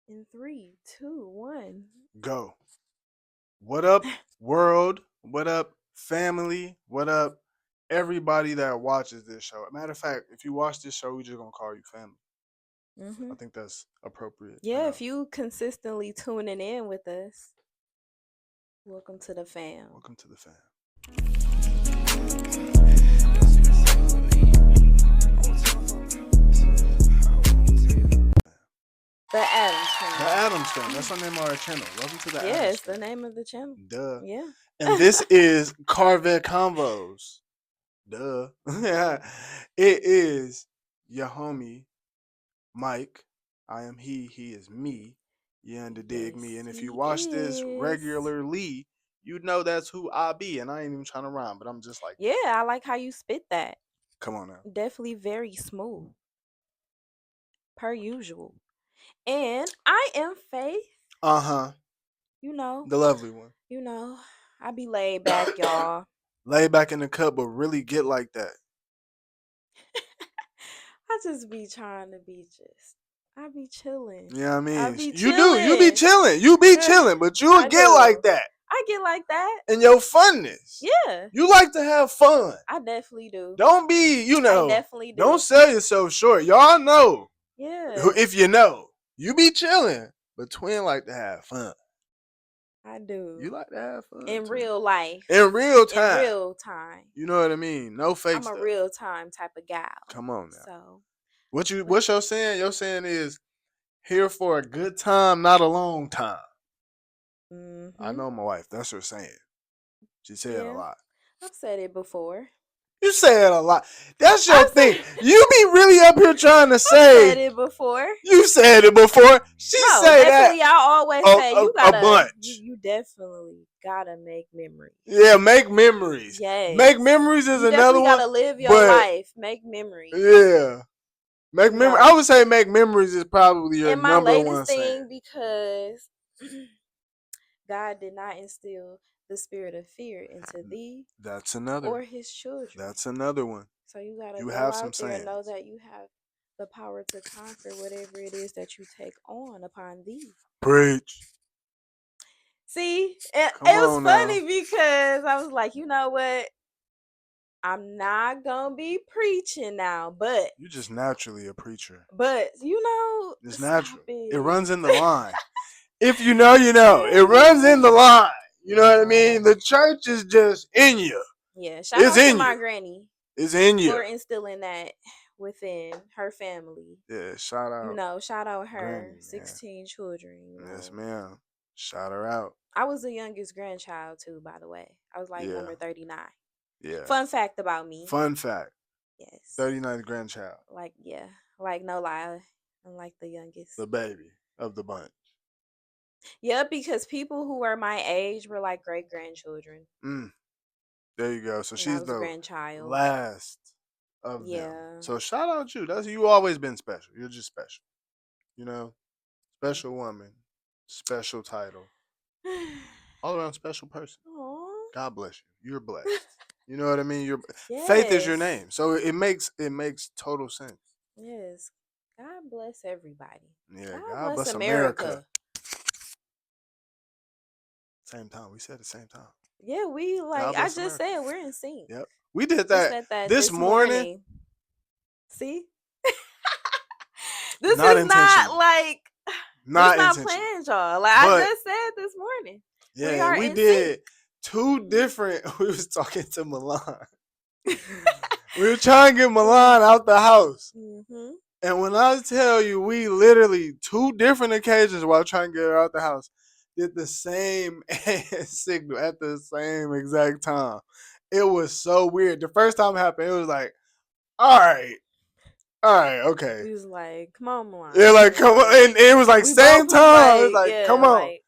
In 3, 2, 1. Go. What up, world? What up, family? What up, everybody that watches this show? Matter of fact, if you watch this show, we're just gonna call you family. Mm-hmm. I think that's appropriate Yeah, enough. if you consistently tuning in with us, welcome to the fam. Welcome to the fam. The Adams Channel. The Adams Channel. That's the name of our channel. Welcome to the Adams Yes, Channel. the name of the channel. Duh. Yeah. And this is CarVett Convos. Duh. It is your homie, Mike. I am he is me. You dig me. And if you watch this regularly, you know that's who I be. And I ain't even trying to rhyme, but I'm just like, yeah, I like how you spit that. come on now. Definitely very smooth. Per usual. And I am Faith. Uh-huh. You know. The lovely one. You know. I be laid back, y'all. Lay back in the cup, but really get like that. I just be trying to be I be chilling. You know what I mean? I be You chilling. do. You be chilling. You be chilling, but you will get like that. I get like that. And your funness. Yeah. You like to have fun. I definitely do. Don't be, I definitely do. Don't sell yourself short. Y'all know. Yeah. If you know. You be chilling, but twin like to have fun. I do. You like to have fun. In real life. In real time. In real time. You know what I mean? No fake stuff. I'm a real time type of gal. Come on now. So. What's your saying? Your saying is here for a good time, not a long time. Mm-hmm. I know my wife. That's her saying. She said it a lot. I've said it before. You say it a lot. That's your thing. You be really up here trying to say. I said it before. You said it before. She say definitely, that. I always say you gotta. A bunch. You definitely gotta make memories. Yeah, make memories. Yes. Make memories is another one. You gotta live your life. Make memories. Yeah. Make memories. I would say make memories is probably your number one thing because God did not instill the spirit of fear into thee. That's another. Or his children. That's another one. So you gotta go out there and know that you have the power to conquer whatever it is that you take on upon thee. Preach. See, it was funny because I was like, you know what? I'm not gonna be preaching now, but you're just naturally a preacher. But it's natural. It runs in the line. If you know, you know. It runs in the line. You know what I mean? The church is just in you. Yeah, shout out to my granny. It's in you. For instilling that within her family. Yeah, shout out. Shout out her. Granny, 16 children. Yes, ma'am. Shout her out. I was the youngest grandchild too, by the way. I was like number 39. Yeah. Fun fact about me. Fun fact. Yes. 39th grandchild. Like, yeah. Like, no lie. I'm like the youngest. The baby of the bunch. Yeah, because people who were my age were like great grandchildren. There you go. So she's the grandchild. Last of them. So shout out you. You always been special. You're just special. You know? Special woman. Special title. All around special person. Aww. God bless you. You're blessed. You know what I mean? Faith is your name. So it makes total sense. Yes. God bless everybody. Yeah, God bless America. Same time. We said the same time. Yeah, we like I just said we're in sync. Yep. We did that, this morning. See? This not is not like not planned, y'all. Like I just said this morning. Yeah, we did two different. We was talking to Milan. We were trying to get Milan out the house. Mm-hmm. And when I tell you, we literally two different occasions while trying to get her out the house did the same signal at the same exact time. It was so weird. The first time it happened, it was like, all right, okay. He was like, come on, Milan. Yeah, like, come on. And it was like, same time. It was like, come on. Like,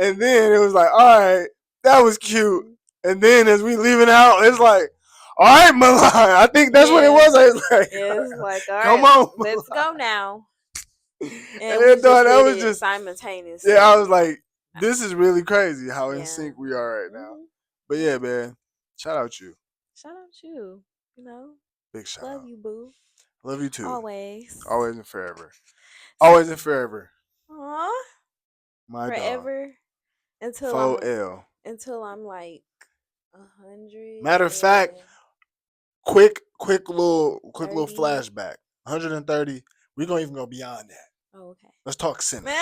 and then it was like, all right, that was cute. And then as we leaving out, it's like, all right, Milan. I think that's what it was. It's like, all right, come on, let's go now. And then that was just simultaneously. Yeah, I was like, this is really crazy how in sync we are right now. But yeah, man, shout out you. Shout out you. You know, big shout out. Love you, boo. Love you too. Always. Always and forever. Always and forever. Aww. My forever dog. until I'm like 100. Matter of fact, quick little flashback. 130. We're gonna even go beyond that. Oh, okay. Let's talk Sinners.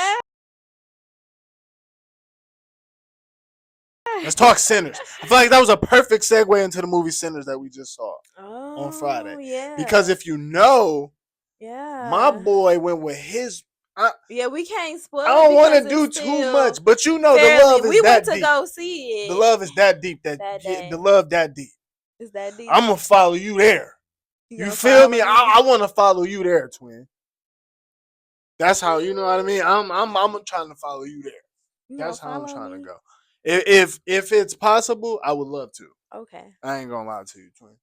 Let's talk Sinners. I feel like that was a perfect segue into the movie Sinners that we just saw on Friday. Yeah. Because if you know, my yeah, boy went with his. we can't spoil. I don't want to do too much, but you know the love is that deep. We went to go see it. The love is that deep. The love that deep. Is that deep? I'm gonna follow you there. You feel me? I want to follow you there, twin. That's how, you know what I mean. I'm trying to follow you there. That's how I'm trying to go. If it's possible, I would love to. Okay. I ain't gonna lie to you, twin.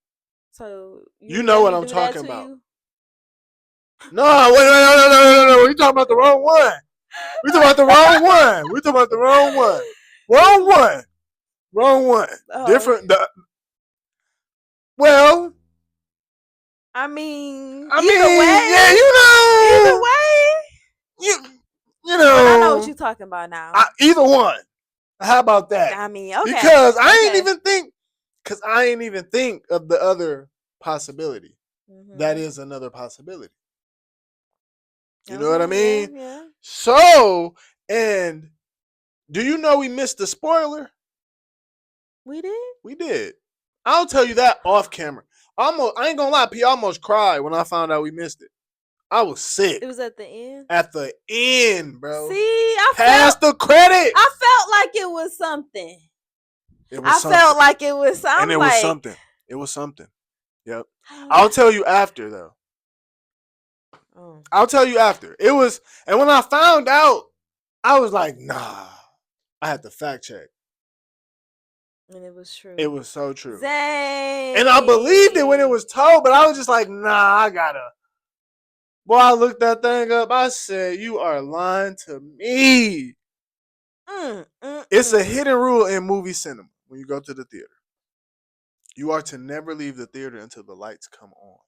So you know what I'm talking about. No, wait. We talking about the wrong one. We talking about the wrong one. We talking about the wrong one. Wrong one. Oh. Different. Well. I mean, either way. Yeah, you know. Either way. You know. But I know what you're talking about now. Either one. How about that? I mean, okay. Because I ain't even think of the other possibility. Mm-hmm. That is another possibility. You know what I mean? Yeah. So, and do you know we missed the spoiler? We did? We did. I'll tell you that off camera. I ain't gonna lie, P. I almost cried when I found out we missed it. I was sick. It was at the end? At the end, bro. See, Past the credits. I felt like it was something. Felt like it was something. And it was something. It was something. Yep. I'll tell you after, though. Oh. I'll tell you after. It was, and when I found out, I was like, nah. I had to fact check. And it was true. It was so true. Dang. And I believed it when it was told, but I was just like, nah, I gotta. Boy, I looked that thing up. I said, you are lying to me. It's a hidden rule in movie cinema when you go to the theater. You are to never leave the theater until the lights come on.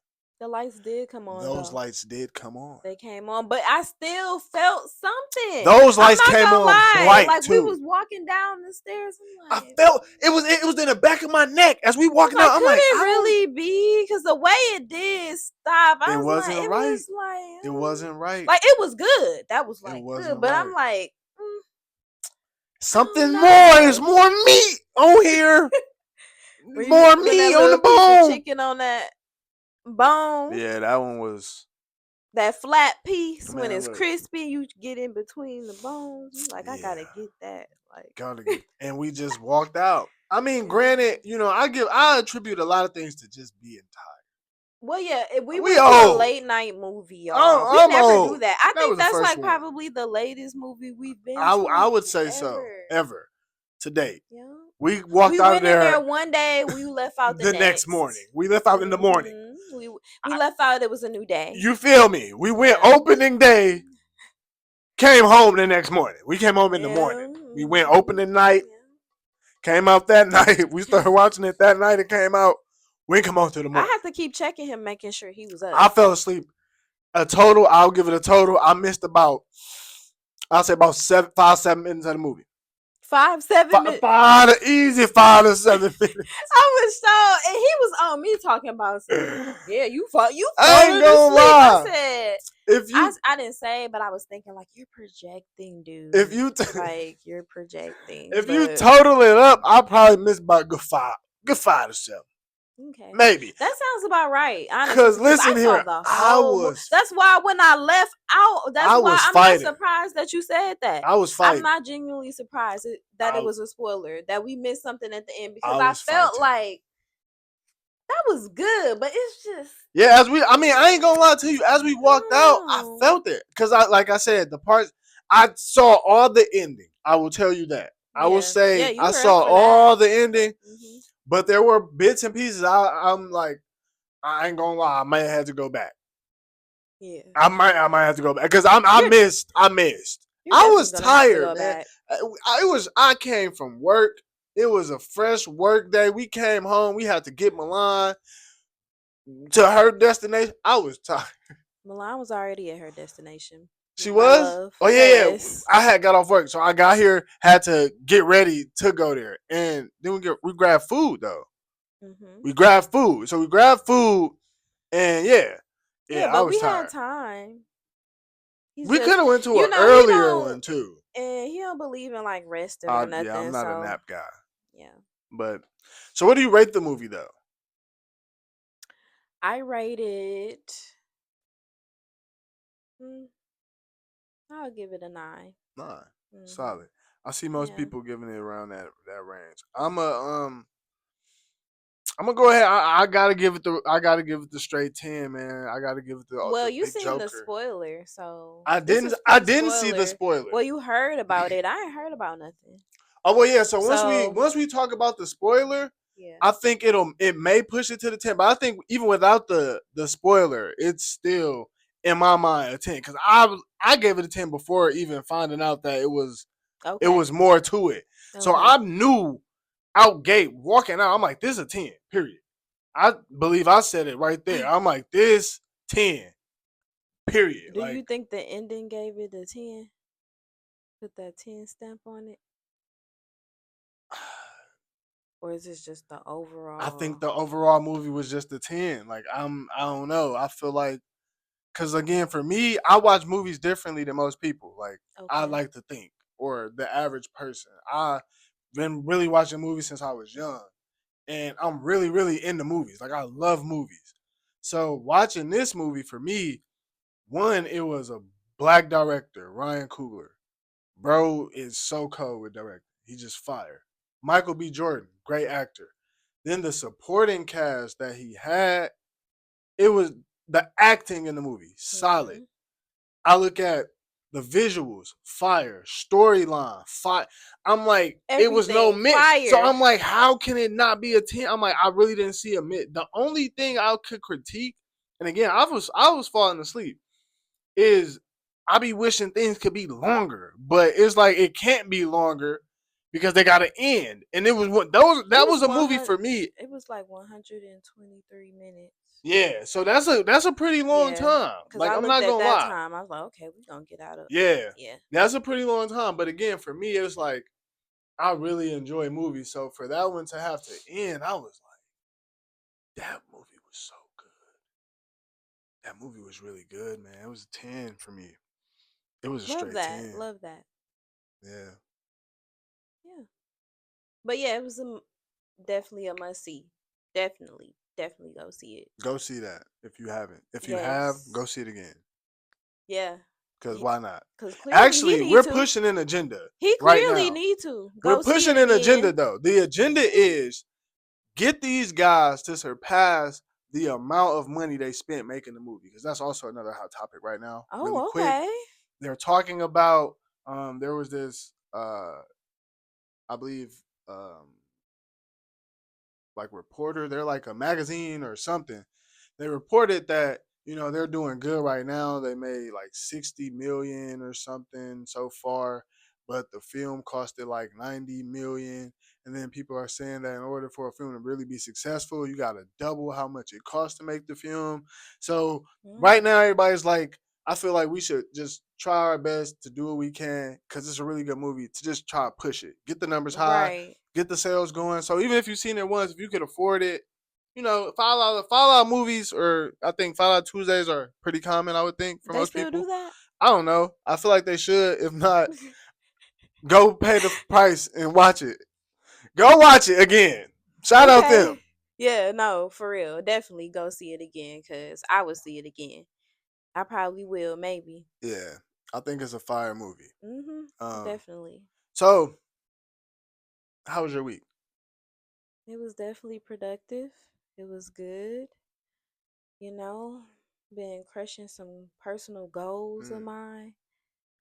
The lights did come on. Those lights did come on. They came on, but I still felt something. Those lights came on bright like too. We was walking down the stairs. I felt it was in the back of my neck as we walking out. I'm like, could it really be? Because the way it did stop, it wasn't right. It wasn't right. Like it was good. That was like good, but right. I'm like something more. There's more meat on here. More meat on the bone. Chicken on that bone. Yeah, that one was that flat piece. When it's crispy, you get in between the bones. You're like, I gotta get that. Like, gotta get. And we just walked out. I mean, granted, I attribute a lot of things to just being tired. Well, yeah, we went to a late night movie, y'all. We never do that. I think that's like probably the latest movie we've been to. I would say so. Ever to date. Yeah. We walked out of there. We went in there one day. We left out the next morning. We left out in the morning. We left out. It was a new day. You feel me? We went opening day. Came home the next morning. We came home in the morning. We went opening night. Came out that night. We started watching it that night. It came out. We didn't come on to the morning. I had to keep checking him, making sure he was up. I fell asleep. I'll give it a total. I missed I'll say about 5-7 minutes of the movie. 5-7 minutes. 5 to 7 minutes. I was so, and he was on me talking about something. Yeah, you falling I ain't gonna lie. I said, I didn't say it, but I was thinking like you're projecting, dude. If you like you're projecting. If you total it up, I probably missed about good 5 to 7. Okay. Maybe. That sounds about right. Because listen here, that's why when I left out, I'm not surprised that you said that. I was fighting. I'm not genuinely surprised that it was a spoiler, that we missed something at the end, because I felt like that was good, but it's just. Yeah, I ain't gonna lie to you. As we walked out, I felt it. Because like I said, the parts, I saw all the ending. I will tell you that. I will say I saw all the ending. Mm-hmm. But there were bits and pieces. I'm like, I ain't gonna lie. I might have had to go back. Yeah, I might have to go back because I missed. I was tired, man. I came from work. It was a fresh work day. We came home. We had to get Milan to her destination. I was tired. Milan was already at her destination. She was? Oh yeah. I had got off work, so I got here, had to get ready to go there, and then we grabbed food though. Mm-hmm. We grabbed food, and yeah. I But was we tired. had time. We could have went to an earlier one too. And he don't believe in like resting or nothing. Yeah, I'm not a nap guy. Yeah. But so, what do you rate the movie though? I rated. I'll give it a 9. 9, solid. I see most people giving it around that range. I'm gonna go ahead. I gotta give it the straight 10, man. I gotta give it the. Well, you big seen Joker. the spoiler, so I didn't see the spoiler. Well, you heard about it. I ain't heard about nothing. Oh well, yeah. So once we talk about the spoiler, I think it may push it to the 10, but I think even without the spoiler, it's still in my mind a 10 because I gave it a 10 before even finding out that it was more to it. Okay. So I knew out gate walking out, I'm like, this is a 10. Period. I believe I said it right there. I'm like, this 10. Period. Do you think the ending gave it a 10? Put that 10 stamp on it? Or is this just the overall? I think the overall movie was just a 10. Like I don't know. I feel like because again, for me, I watch movies differently than most people. Like I like to think, or the average person. I've been really watching movies since I was young, and I'm really, really into movies. Like I love movies. So watching this movie for me, one, it was a black director, Ryan Coogler. Bro is so cold with directing. He just fire. Michael B. Jordan, great actor. Then the supporting cast that he had, it was the acting in the movie, solid. Mm-hmm. I look at the visuals, fire, storyline, fire. I'm like, everything, it was no mix. Fire. So I'm like, how can it not be a 10? I'm like, I really didn't see a mix. The only thing I could critique, and again, I was falling asleep, is I be wishing things could be longer, but it's like it can't be longer because they got to end. And it was that was a movie for me. It was like 123 minutes. Yeah, so that's a pretty long time. Like I'm not gonna lie. Time, I was like, okay, we're gonna get out of. Yeah, that's a pretty long time. But again, for me, it's like I really enjoy movies. So for that one to have to end, I was like, that movie was so good. That movie was really good, man. It was a 10 for me. It was a straight 10. Love that. Yeah. Yeah. But yeah, it was definitely a must see. Definitely go see it. Go see that if you haven't. If you have, go see it again. Yeah. Because why not? Because actually, we're pushing an agenda. He clearly need to. We're pushing an agenda though. The agenda is get these guys to surpass the amount of money they spent making the movie. Because that's also another hot topic right now. Oh, really okay. Quick. They're talking about there was this I believe like reporter, they're like a magazine or something. They reported that, they're doing good right now. They made like 60 million or something so far, but the film costed like 90 million. And then people are saying that in order for a film to really be successful, you got to double how much it costs to make the film. So right now, everybody's like, I feel like we should just try our best to do what we can because it's a really good movie to just try to push it, get the numbers high, get the sales going. So even if you've seen it once, if you could afford it, $5 movies, or I think $5 Tuesdays are pretty common, I would think, for most people. They still do that? I don't know. I feel like they should. If not, go pay the price and watch it. Go watch it again. Shout out them. Yeah, no, for real. Definitely go see it again because I will see it again. I probably will, maybe. Yeah, I think it's a fire movie. Definitely. So, how was your week? It was definitely productive. It was good. Been crushing some personal goals of mine.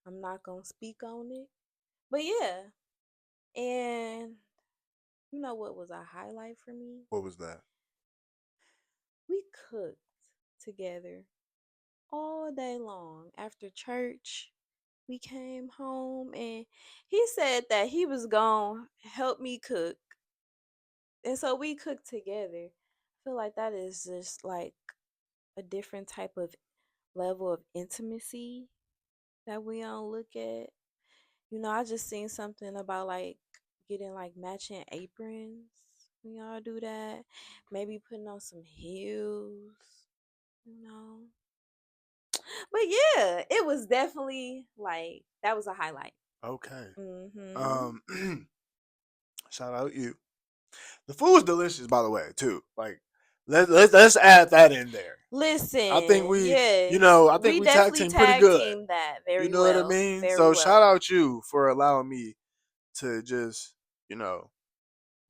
I'm not going to speak on it. But yeah. And you know what was a highlight for me? What was that? We cooked together all day long. After church, we came home and he said that he was going to help me cook. And so we cooked together. I feel like that is just like a different type of level of intimacy that we don't look at. I just seen something about like getting like matching aprons. When y'all do that, maybe putting on some heels. You know, but yeah, it was definitely like that was a highlight. Okay. Mhm. Shout out you. The food was delicious, by the way, too. Like, let's add that in there. I think Listen, we, yes, I think we we tag definitely team pretty tag good. team that You very know what I well, mean? very So shout well. out you for allowing me to just, you know,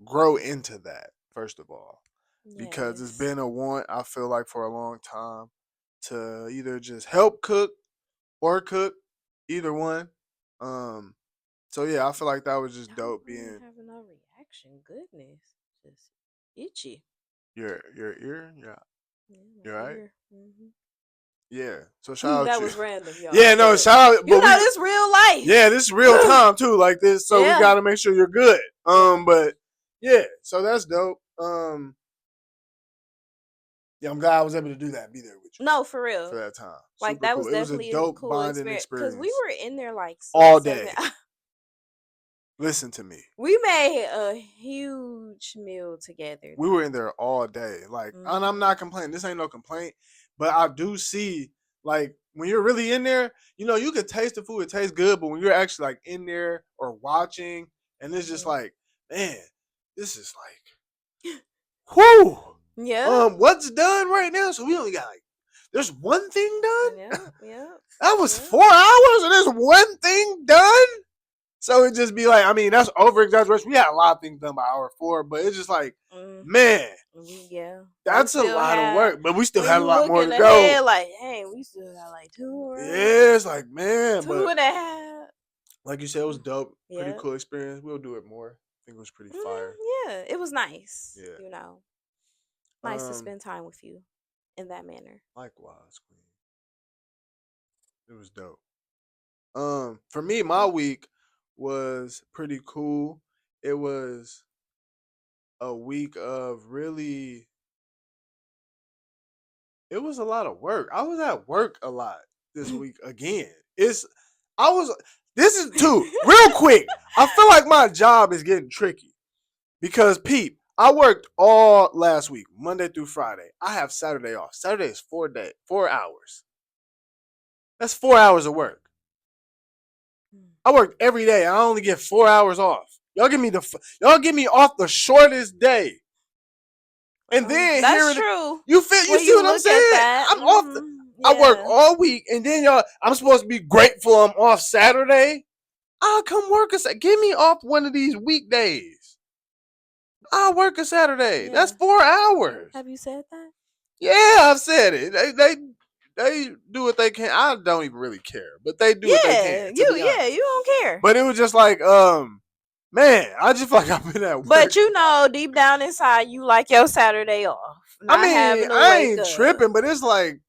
grow into that, first of all. Because it's Yes. been a want, I feel like, for a long time to either just help cook or cook, either one. Um, so yeah, I feel like that was just Y'all dope ain't being having no reaction. Goodness, just itchy. your ear. Yeah, Yeah, my you're right. ear. Yeah. So shout out That you. was random, Yeah, y'all. no, But shout out. But we, this real yeah, life. this is real time too, like this. So we Yeah. got to make sure you're good. Yeah. But yeah, so that's dope. Yeah, I'm glad I was able to do that, be there with you No, for for real. that time. Like Super that cool. was It was a definitely a dope cool bonding experience because we experience were in there like all six, seven. day. Listen to me. We made a huge meal together, We were in though. there all day. Like, and I'm Mhm. not complaining. This ain't no complaint, but I do see like when you're really in there, you can taste the food. It tastes good, but when you're actually like in there or watching, and it's just Mhm. like, man, this is like, whoo. Yeah. What's done right now? So we only got like, there's one thing done. Yeah. Yeah. That was Yeah. 4 hours, and there's one thing done. So it just be like, I mean, that's over exaggeration. We had a lot of things done by hour 4, but it's just like, Mhm. man, Yeah. We that's a still lot of have work. But we still when had a you lot more looking to go. ahead, like, hey, we still got like two more, Yeah, it's like, man, two but and a half. like you said, it was dope. Pretty Yeah. cool experience. We'll do it more. I think it was pretty fire. Yeah. It was nice. Yeah. Nice to Um, spend time with you in that manner. likewise, Queen. It was dope. For me, my week was pretty cool. It was a week of really, it was a lot of work. I was at work a lot this week again. I was, this is too, real quick. I feel like my job is getting tricky because, peep, I worked all last week, Monday through Friday. I have Saturday off. Saturday is 4 hours. That's 4 hours of work. I work every day. I only get 4 hours off. Y'all give me off the shortest day, and then That's here it. true. You When see you what I'm look at saying? that, I'm off. I work yeah. all week, and then y'all. I'm supposed to be grateful I'm off Saturday. I'll come work Give me off one of these weekdays. I'll work a Saturday. That's Yeah. 4 hours. Have you said that? Yeah, I've said it. They do what they can. I don't even really care, but they do what they can. Yeah. To be Yeah, honest, you don't care. but it was just like, man, I just feel like I've been at But work. deep down inside, you like your Saturday off, I not mean, having to I wake ain't up. tripping, but it's like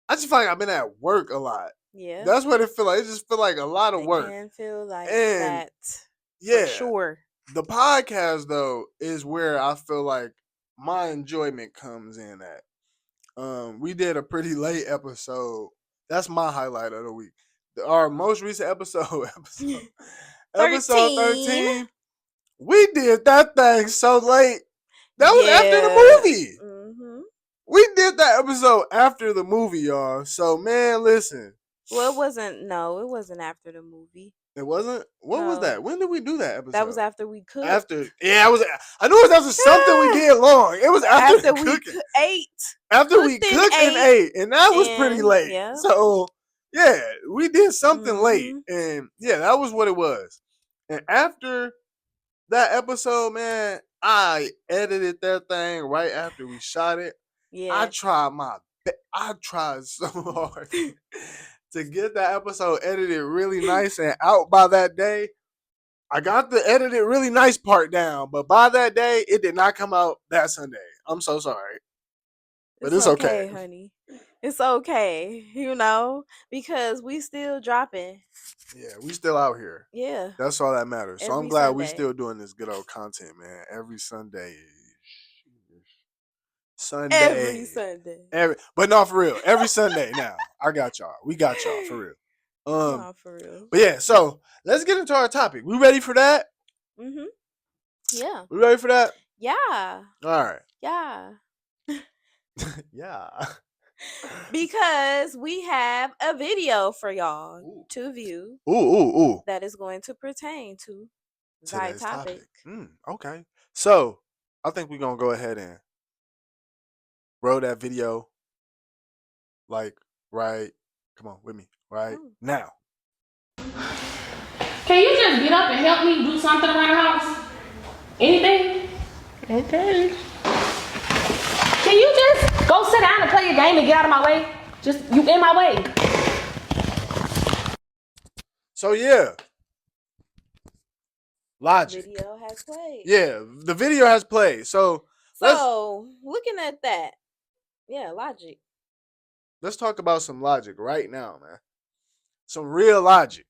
I just feel like I've been at work a lot. Yeah, That's what it feel like. It just feel like a lot of it work. can feel like And that for yeah, sure. the podcast though is where I feel like my enjoyment comes in at. We did a pretty late episode. That's my highlight of the week. Our most recent episode 13. 13. We did that thing so late. That was after the Yeah. movie. We did that episode after the movie, y'all. So man, listen. Well, it wasn't. No, it wasn't after the movie. It wasn't. What was No, that? When did we do that that was episode? after we cooked. After, yeah, I was. I knew it was after something we did long. It was after the After we cooking. ate, After we cooked and cooked and ate, ate, and that was pretty and late. yeah. So yeah, we did something late, Mhm. and yeah, that was what it was. And after that episode, man, I edited that thing right after we shot it. I Yeah. tried I tried so hard to get that episode edited really nice and out by that day. I got the edited really nice part down, but by that day, it did not come out that Sunday. I'm so sorry, but It's it's okay. okay, honey. It's okay, because we still dropping. Yeah, we still out here. Yeah, That's all that matters. So I'm every glad we Sunday. still doing this good old content, man. Every Sunday. Every Sunday. Sunday. But no, for real. Every Sunday now. I got y'all. We got y'all for real. No, for real. But yeah, so let's get into our topic. We ready for that? Mm-hmm. Yeah. We ready for that? Yeah. All right. Yeah. Yeah. Because we have a video for y'all Ooh. to view Ooh. that is going to pertain to thy Today's topic. Okay. So I think we're gonna go ahead and roll that video like right. Come on with me. Right now. Can you just get up and help me do something around the house? Anything? Okay. Can you just go sit down and play your game and get out of my way? Just, you in my way. So yeah. Logic. Video has played. Yeah, the video has played. So looking at that, yeah, logic. Let's talk about some logic right now, man. Some real logic.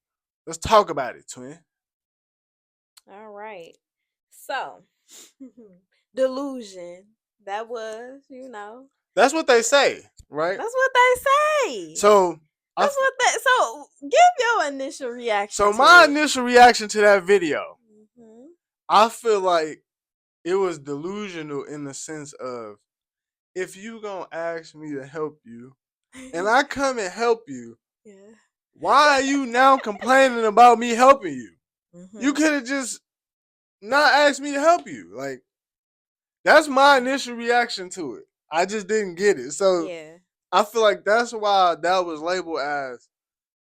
Let's talk about it, twin. All right. So, delusion. That was, That's what they say, right? That's what they say. So So give your initial reaction. So my initial reaction to that video, I feel like it was delusional in the sense of, if you gonna ask me to help you, and I come and help you, why are you now complaining about me helping you? You could have just not asked me to help you. Like, that's my initial reaction to it. I just didn't get it. So I feel like that's why that was labeled as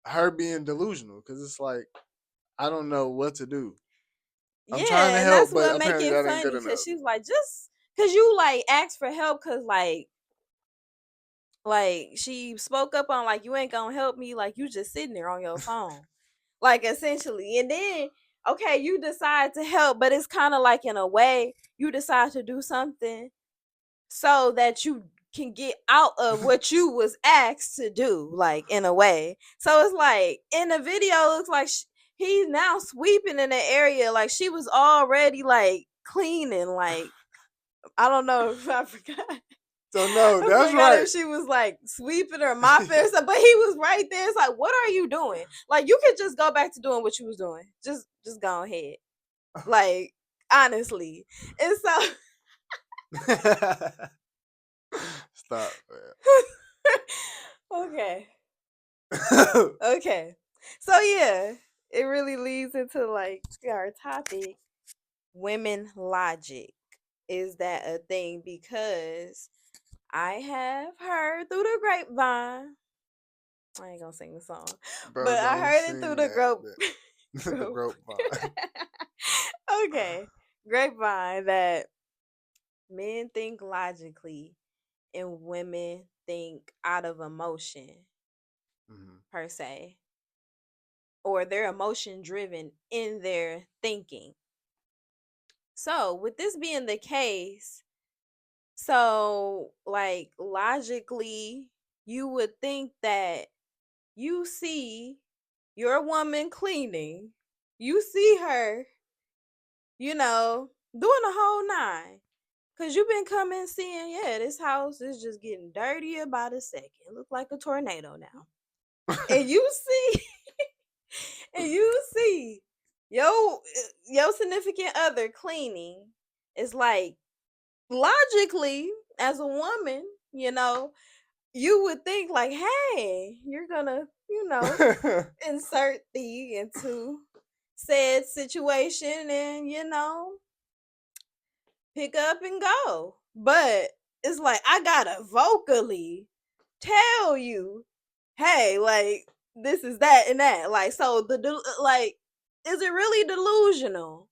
her being delusional, because it's like, I don't know what to do. I'm trying to help, that's but what apparently make it that ain't funny, good enough. because she's like, just because you like asked for help, because like she spoke up on like, you ain't gonna help me, like you just sitting there on your phone, like essentially, and then okay, you decide to help, but it's kind of like, in a way, you decide to do something so that you can get out of what you was asked to do, like, in a way. So it's like, in the video, it looks like he's now sweeping in the area, like she was already like cleaning, like, I don't know if I forgot. So no, I that's forgot right. if she was like sweeping or mopping or something, but he was right there. It's like, what are you doing? Like, you could just go back to doing what you was doing. Just go ahead. Like, honestly. And so Stop, man. okay. Okay. So yeah, it really leads into like our topic, women logic. Is that a thing? Because I have heard through the grapevine. I ain't gonna sing the song, Bro, but I heard it through the the grapevine. Okay, grapevine, that men think logically and women think out of emotion, per se, or they're emotion driven in their thinking. So, with this being the case, so like logically, you would think that you see your woman cleaning, you see her, doing the whole nine. Cause you've been coming seeing, yeah, this house is just getting dirtier by the second. Look like a tornado now. And you see, and you see your significant other cleaning. It's like, logically, as a woman, you would think like, hey, you're gonna, insert thee into said situation and, pick up and go. But it's like, I gotta vocally tell you, hey, like, this is that and that. Like, so like, is it really delusional?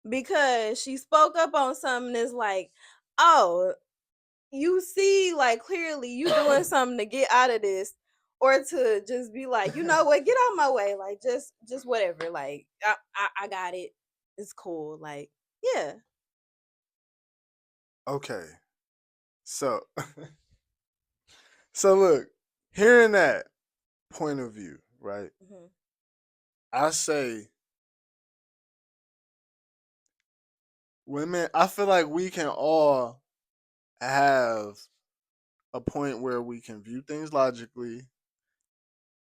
Because she spoke up on something that's like, oh, you see, like, clearly you doing something to get out of this, or to just be like, you know what, get out my way, like, just whatever, like, I got it, it's cool, like, yeah. Okay. So so look, hearing that point of view, right? I say, women, I feel like we can all have a point where we can view things logically,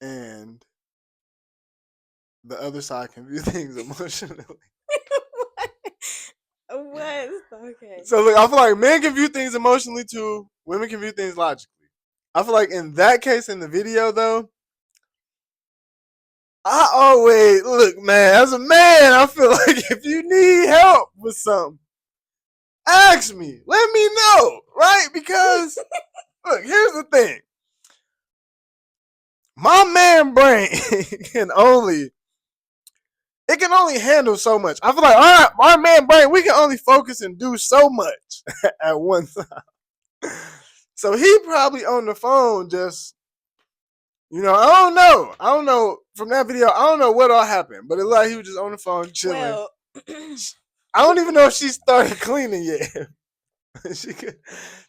and the other side can view things emotionally. What? Okay. So look, I feel like men can view things emotionally too. Women can view things logically. I feel like in that case, in the video though, I always look, man. As a man, I feel like if you need help with something, ask me. Let me know, right? Because look, here's the thing. My man brain can only handle so much. I feel like our man brain, we can only focus and do so much at one time. So he probably on the phone just, I don't know from that video. I don't know what all happened, but it looked like he was just on the phone chilling. Well, I don't even know if she started cleaning yet. she could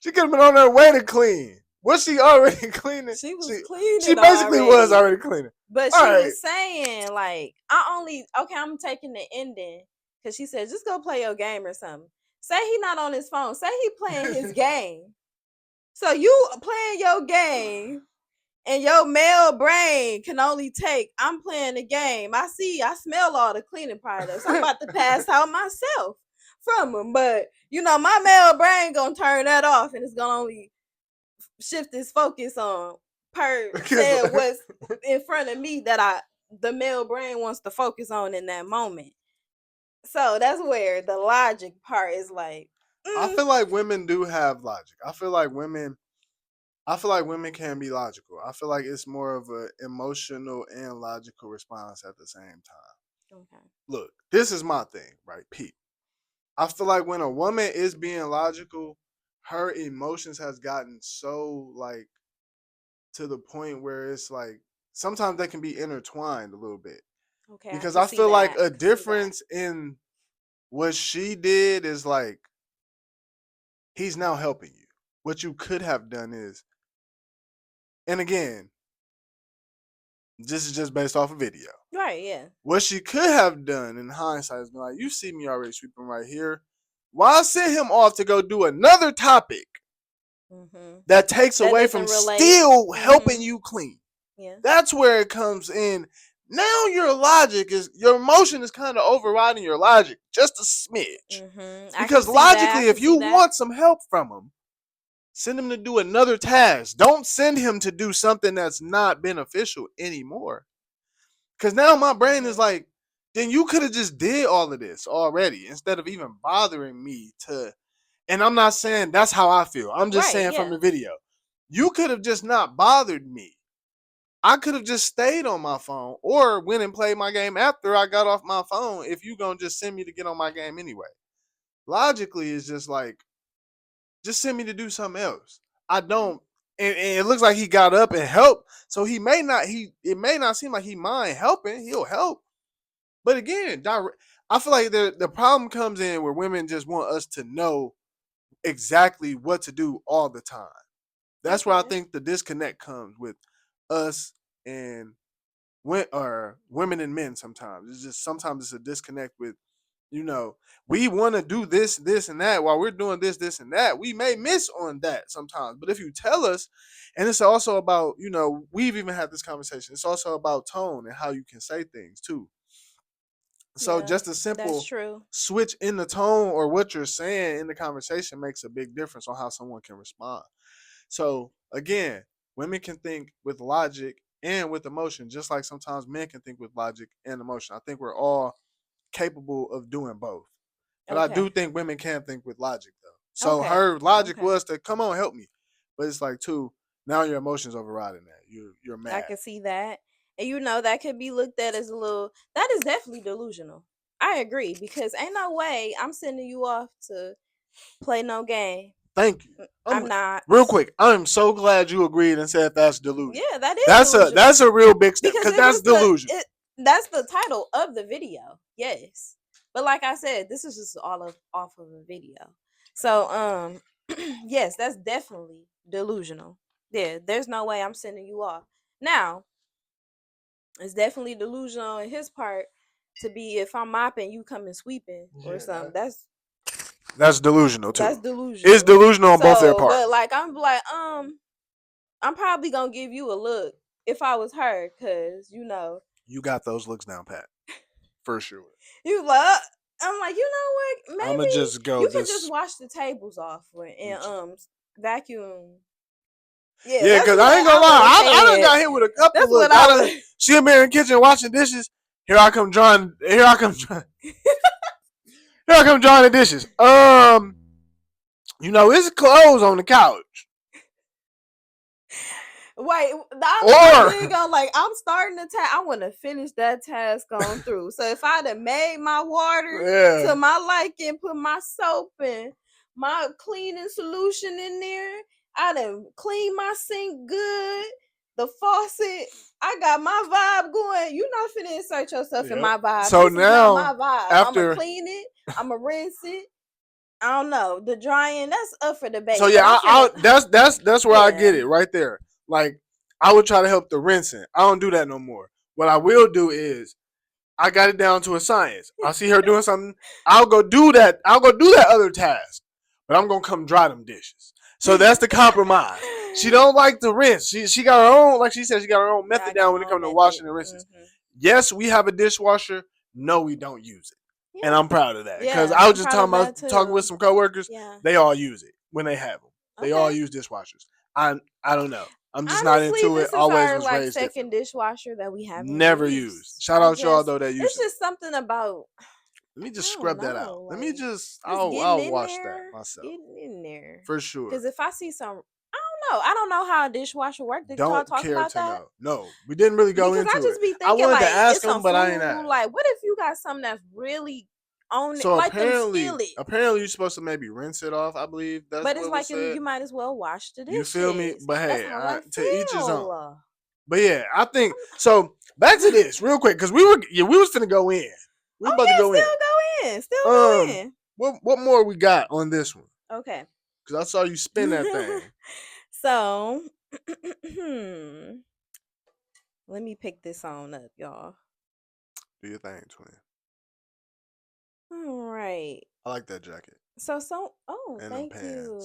have been on her way to clean. Was she already cleaning? She was cleaning. She basically was already cleaning. But she was saying, like, I'm taking the ending. Because she said, just go play your game or something. Say he not on his phone. Say he playing his game. So you playing your game and your male brain can only take, I'm playing the game. I smell all the cleaning products. I'm about to pass out myself from him. But, my male brain going to turn that off and it's going to only shift his focus on said what's in front of me that the male brain wants to focus on in that moment. So that's where the logic part is like. I feel like women do have logic. I feel like women can be logical. I feel like it's more of an emotional and logical response at the same time. Okay. Look, this is my thing, right, Pete? I feel like when a woman is being logical, her emotions has gotten so like to the point where it's like sometimes they can be intertwined a little bit. Okay. Because I feel like a difference in what she did is like he's now helping you. What you could have done is, and again, this is just based off a video. Right, yeah. What she could have done in hindsight is been like, you see me already sweeping right here. Why send him off to go do another topic that takes away from still helping you clean? Yeah. That's where it comes in. Now your emotion is kind of overriding your logic just a smidge. Because logically, if you want some help from him, send him to do another task. Don't send him to do something that's not beneficial anymore. Because now my brain is like, then you could have just did all of this already instead of even bothering me to. And I'm not saying that's how I feel. I'm just saying from the video. You could have just not bothered me. I could have just stayed on my phone or went and played my game after I got off my phone if you going to just send me to get on my game anyway. Logically, it's just like, just send me to do something else. I don't, and it looks like he got up and helped. So it may not seem like he mind helping. He'll help. But again, I feel like the problem comes in where women just want us to know exactly what to do all the time. That's where I think the disconnect comes with us and women and men sometimes. It's just sometimes it's a disconnect with, we want to do this, and that while we're doing this, and that. We may miss on that sometimes. But if you tell us, and it's also about, we've even had this conversation. It's also about tone and how you can say things too. So just a simple switch in the tone or what you're saying in the conversation makes a big difference on how someone can respond. So again, women can think with logic and with emotion, just like sometimes men can think with logic and emotion. I think we're all capable of doing both. But I do think women can think with logic though. So her logic was to come on, help me. But it's like now your emotions overriding that. You're mad. I can see that. And that could be looked at as that is definitely delusional. I agree, because ain't no way I'm sending you off to play no game. Thank you. I'm not. Real quick, I'm so glad you agreed and said that's delusional. Yeah, that is delusional. That's a real big step because that's delusional. That's the title of the video. Yes. But like I said, this is just all off of a video. So yes, that's definitely delusional. Yeah, there's no way I'm sending you off. Now, it's definitely delusional in his part to be, if I'm mopping, you come and sweeping or something. That's delusional too. That's delusional. It's delusional on both their parts. But like I'm probably gonna give you a look if I was her, cause You got those looks down pat. For sure. You like, I'm like, you know what? I'ma Maybe just go you could this. just wash the tables off and vacuum. Yeah, Yeah, that's because I what ain't gonna I would have lie. I done said. got hit with a couple That's looks. what I would. She in there in the kitchen washing dishes. Here I come drawing. Here I come drawing. Here I come drawing the dishes. It's clothes on the couch. Wait, I'm Or really gonna like. I'm starting the task. I want to finish that task on through. So if I'd have made my water to my liking, put my soap and my cleaning solution in there, I'd have cleaned my sink good. The faucet, I got my vibe going. You not finna insert yourself in my vibe. So This is not now my vibe. I'ma after clean it. I'ma rinse it. I don't know. The drying, that's up for debate. So But yeah, that's where I get yeah. it right there. Like I would try to help the rinsing. I don't do that no more. What I will do is I got it down to a science. I see her doing something. I'll go do that. I'll go do that other task, but I'm gonna come dry them dishes. So that's the compromise. She don't like to rinse. She got her own, like she said, she got her own method down when it comes to washing and rinses. Mm-hmm. Yes, we have a dishwasher. No, we don't use it. Yeah. And I'm proud of that because Yeah, I was just talking with some coworkers. Yeah. They all use it when they have them. They all use dishwashers. I don't know. I'm just not into it. Always was raised second different. dishwasher that we have Never used. Shout out y'all though that use it. It's just something about. Let me just scrub that out. Like, Let me just I'll wash that myself. Getting in there. For sure. Because if I see some, I don't know how a dishwasher works. Did y'all talk about that? No, we didn't really go into it. Because I just be thinking, I wanted like, to ask him, but I ain't asked. Like, what if you got something that's really on so it, like apparently you're supposed to maybe rinse it off, I believe. That's but what it's like said. You might as well wash the dishes. You feel me? But hey, to each his own. But yeah, I think so. Back to this real quick because we was finna go in. We about to go in. Still go in. What more we got on this one? Okay. Because I saw you spin that thing. So, let me pick this on up, y'all. Do your thing, twin. All right. I like that jacket. And thank you.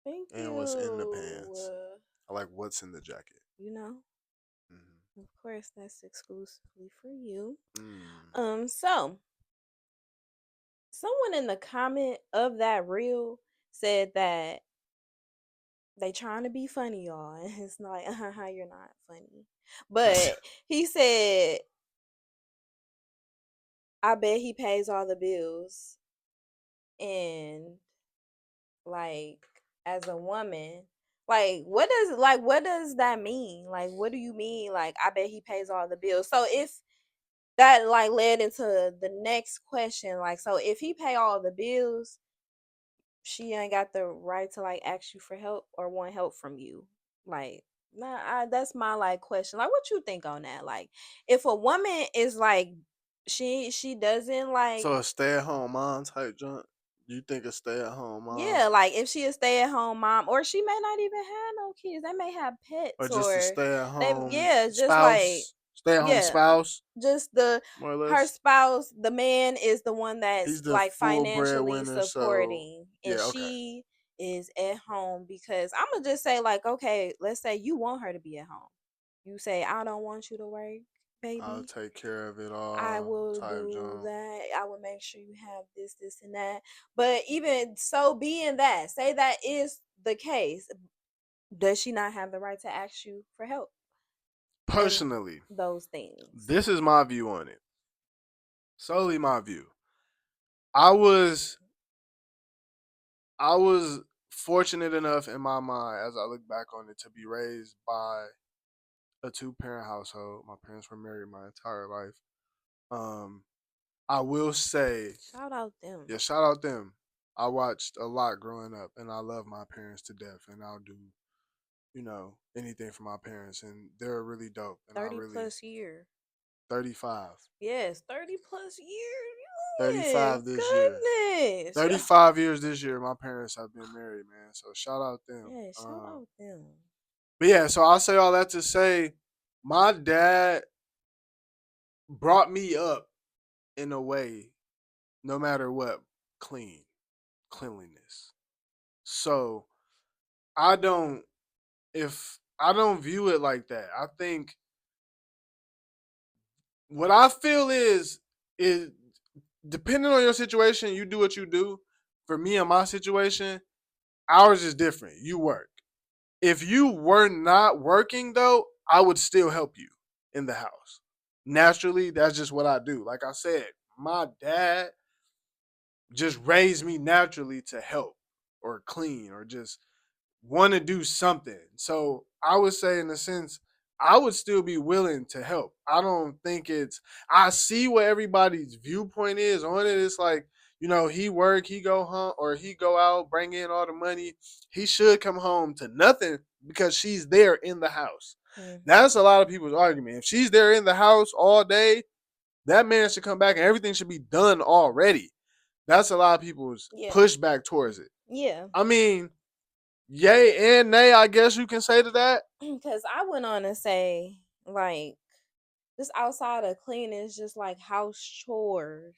Thank you. And what's in the pants? I like what's in the jacket. You know? Mm-hmm. Of course, that's exclusively for you. So someone in the comment of that reel said that they trying to be funny, y'all. And it's like, you're not funny. But he said, I bet he pays all the bills. And like, as a woman, like what does that mean? Like, what do you mean? Like, I bet he pays all the bills. So if that like led into the next question, like, so if he pay all the bills, she ain't got the right to like ask you for help or want help from you. Like, nah, that's my like question. Like, what you think on that? Like, if a woman is like she doesn't like, so a stay-at-home mom type junk. You think a stay-at-home mom? Yeah, like if she a stay-at-home mom, or she may not even have no kids. They may have pets, or just a stay-at-home just spouse, like stay-at-home spouse. Just her spouse. The man is the one that's like financially supporting, and she is at home because I'm gonna just say like, okay, let's say you want her to be at home. You say, I don't want you to work, baby. I'll take care of it all. I will do that. I will make sure you have this, and that. But even so, being that, say that is the case, does she not have the right to ask you for help? Personally, those things. This is my view on it. Solely my view. I was fortunate enough in my mind, as I look back on it, to be raised by a 2-parent household. My parents were married my entire life. I will say, shout out them. Yeah, shout out them. I watched a lot growing up, and I love my parents to death, and I'll do, anything for my parents, and they're really dope. And 30+ years. 35. Yes, 30+ years. 35 this year. 35 years this year. My parents have been married, man. So shout out them. Yeah, shout out them. But yeah, so I'll say all that to say, my dad brought me up in a way, no matter what, cleanliness. So I don't view it like that. I think what I feel is depending on your situation, you do what you do. For me and my situation, ours is different. You work. If you were not working though, I would still help you in the house. Naturally, that's just what I do. Like I said, my dad just raised me naturally to help or clean or just want to do something. So I would say, in a sense, I would still be willing to help. I don't think it's. I see what everybody's viewpoint is on it. It's like, he work, he go home, or he go out, bring in all the money. He should come home to nothing because she's there in the house. Mm-hmm. That's a lot of people's argument. If she's there in the house all day, that man should come back and everything should be done already. That's a lot of people's pushback towards it. Yeah. I mean, yay and nay, I guess you can say to that. Because I went on to say, like, just outside of cleaning is just like house chores.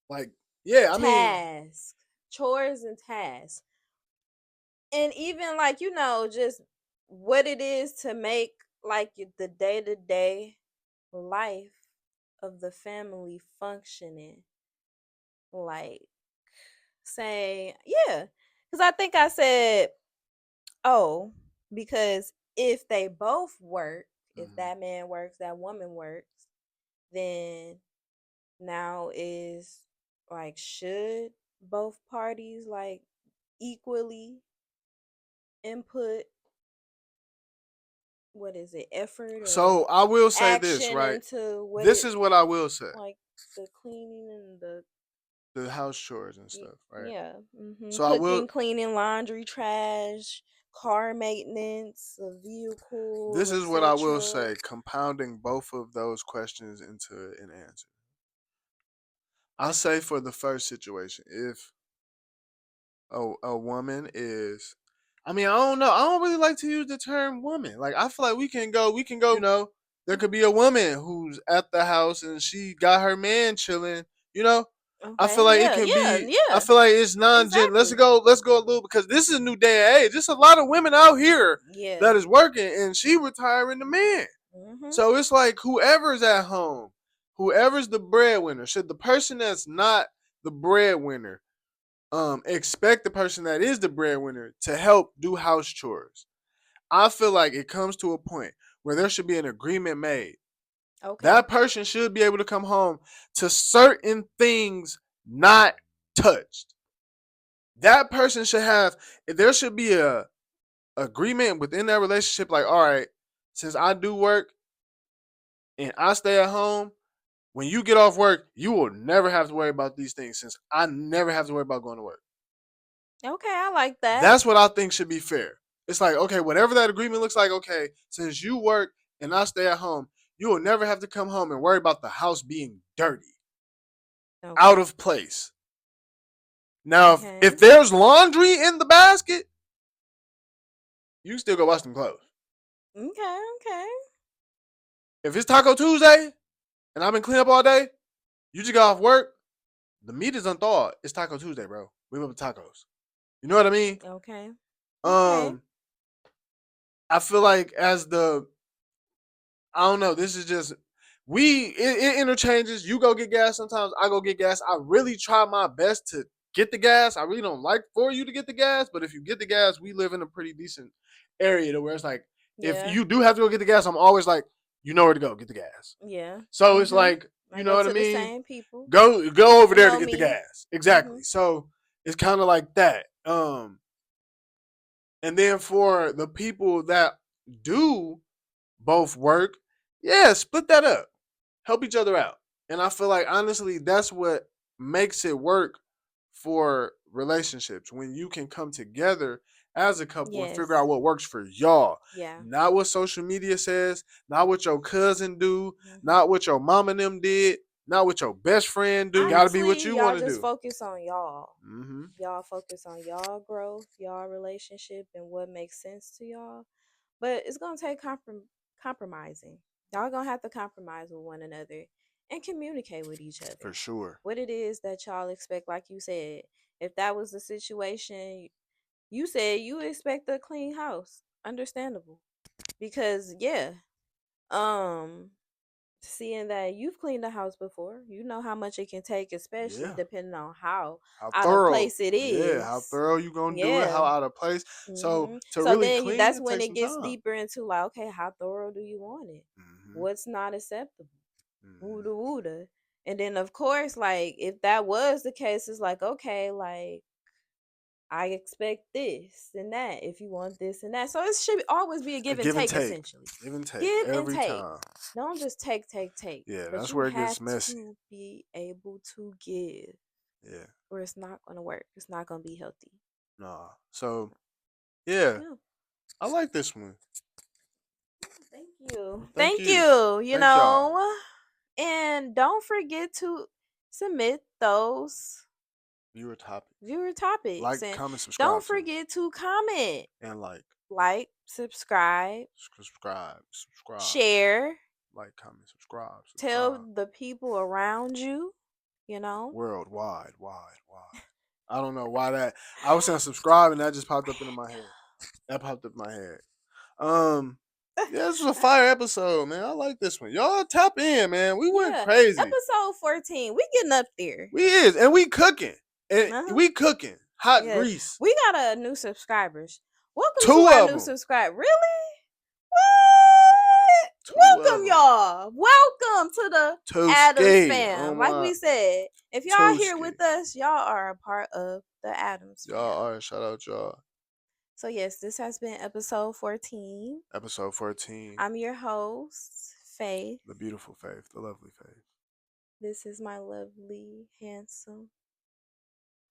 Like, yeah, I mean, tasks, chores and tasks. And even like, just what it is to make like the day-to-day life of the family functioning. Like, say, yeah. Because I think I said, oh, because if they both work, if that man works, that woman works, then now is like, should both parties like equally input, what is it, effort or so I will say this, action right? into what This is what I will say. like the cleaning and The house chores and stuff, right? yeah, So I will. cooking, cleaning, laundry, trash, car maintenance, a vehicle, This is what I will etc. say, compounding both of those questions into an answer. I say for the first situation, if a woman is, I mean, I don't know. I don't really like to use the term woman. Like, I feel like we can go, there could be a woman who's at the house and she got her man chilling, you know? I Okay, feel like it yeah, can yeah, be, I yeah, feel like it's non-gender. exactly. Let's go a little, because this is a new day and age. There's a lot of women out here Yeah. that is working and she retiring the man. Mm-hmm. So it's like whoever's at home, whoever's the breadwinner, should the person that's not the breadwinner expect the person that is the breadwinner to help do house chores. I feel like it comes to a point where there should be an agreement made. Okay. That person should be able to come home to certain things not touched. That person should have, there should be a agreement within that relationship, like, all right, since I do work and I stay at home, when you get off work, you will never have to worry about these things since I never have to worry about going to work. Okay, I like that. That's what I think should be fair. It's like, okay, whatever that agreement looks like, okay, since you work and I stay at home, you will never have to come home and worry about the house being dirty, out of place. Now, if there's laundry in the basket, you can still go wash them clothes. Okay. If it's Taco Tuesday and I've been cleaning up all day, you just got off work, the meat is unthawed. It's Taco Tuesday, bro. We went with tacos. You know what I mean? Okay. I feel like I don't know, this is just, it interchanges. You go get gas sometimes, I go get gas. I really try my best to get the gas. I really don't like for you to get the gas, but if you get the gas, we live in a pretty decent area to where it's like, if you do have to go get the gas, I'm always like, you know where to go get the gas. Yeah. So it's like, you know what I mean? Same people. Go over there to get the gas. Exactly. So it's kind of like that. And then for the people that do both work, yeah, split that up. Help each other out. And I feel like, honestly, that's what makes it work for relationships, when you can come together as a couple and figure out what works for y'all. Yeah. Not what social media says, not what your cousin do, not what your mom and them did, not what your best friend do. Gotta be what you want to do. Just focus on y'all. Mm-hmm. Y'all focus on y'all growth, y'all relationship, and what makes sense to y'all. But it's gonna take compromising. Y'all gonna have to compromise with one another and communicate with each other. For sure. What it is that y'all expect, like you said. If that was the situation, you said you expect a clean house. Understandable. Because seeing that you've cleaned a house before, you know how much it can take, especially depending on how out of thorough. place it is. Yeah, how thorough you gonna do it, how out of place. So to So really then clean that's it when takes it some gets time. deeper into like, okay, how thorough do you want it? What's not acceptable? Wooda wooda. And then of course, like if that was the case, it's like, okay, like I expect this and that if you want this and that. So it should always be a give and take, essentially. Give and take. Give and every take. time. Don't just take. Yeah, But that's you where it have gets messy. to be able to give. Yeah. Or it's not gonna work. It's not gonna be healthy. Nah. So yeah. I like this one. Thank you. Thank you. You Thank know. y'all. And don't forget to submit those viewer topics. Like, and comment, subscribe. Don't forget to comment and like, subscribe, share, like, comment, subscribe. tell the people around you, you know, worldwide, wide. I don't know why that. I was saying subscribe and that just popped up into my head. Yeah, this was a fire episode, man. I like this one. Y'all tap in, man. We went crazy. Episode 14. We getting up there. We is, and we cooking. And we cooking. Hot grease. We got a new subscribers. Welcome 2 to our of new them. subscriber. Really? What? Welcome, y'all. Welcome to the Adams fam. Like we said, if y'all here with us, y'all are a part of the Adams fam. Y'all are. Shout out y'all. So yes, this has been episode 14. Episode 14. I'm your host, Faith. The beautiful Faith. The lovely Faith. This is my lovely, handsome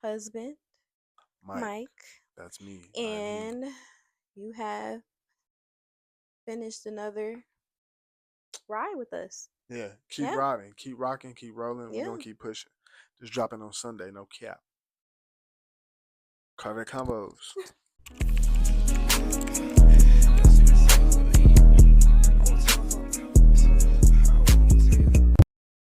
husband, Mike. That's me. And you have finished another ride with us. Yeah. Keep riding. Keep rocking. Keep rolling. We're going to keep pushing. Just dropping on Sunday. No cap. CarVett Convos.